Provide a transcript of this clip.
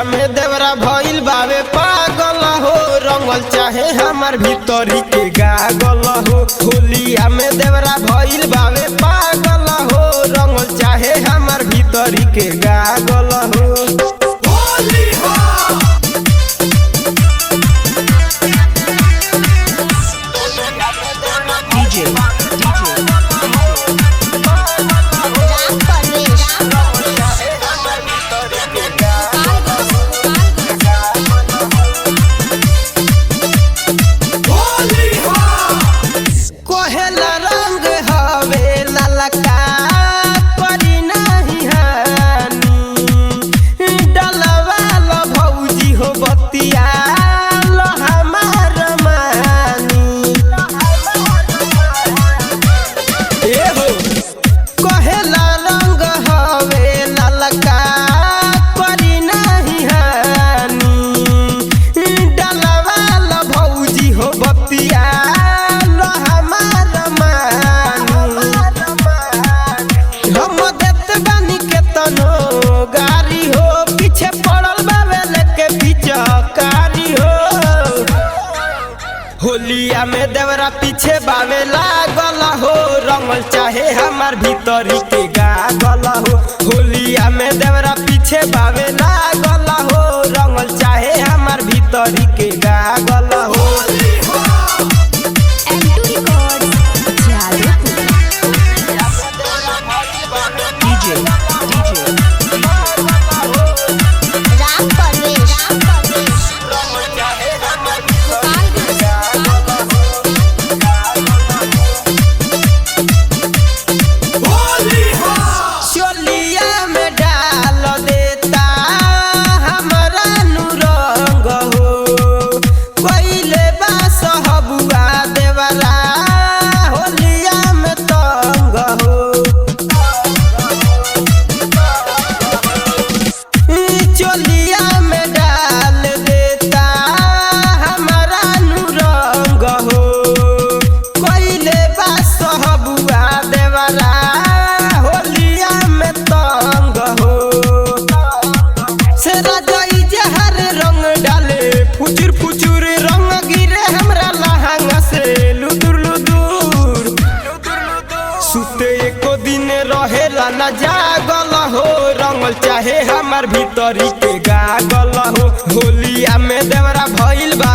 में देवरा भइल बावे पागल हो, रंगल चाहे हमार भीतरी के गागल हो। होलिया में देवरा भइल बावे पागल हो, रंगल चाहे हमार भीतरी के गागल हो। होलिया में देवरा पीछे बावे लागल हो, रंगल चाहे हमार भीतरी के गागल हो। होलिया में देवरा पीछे बावे लागल हो, रंगल चाहे हमार भीतरी के गागल हो। न जागल हो, रंगल चाहे हमार भीतरी के गागल हो। होलिया में देवरा भइल बा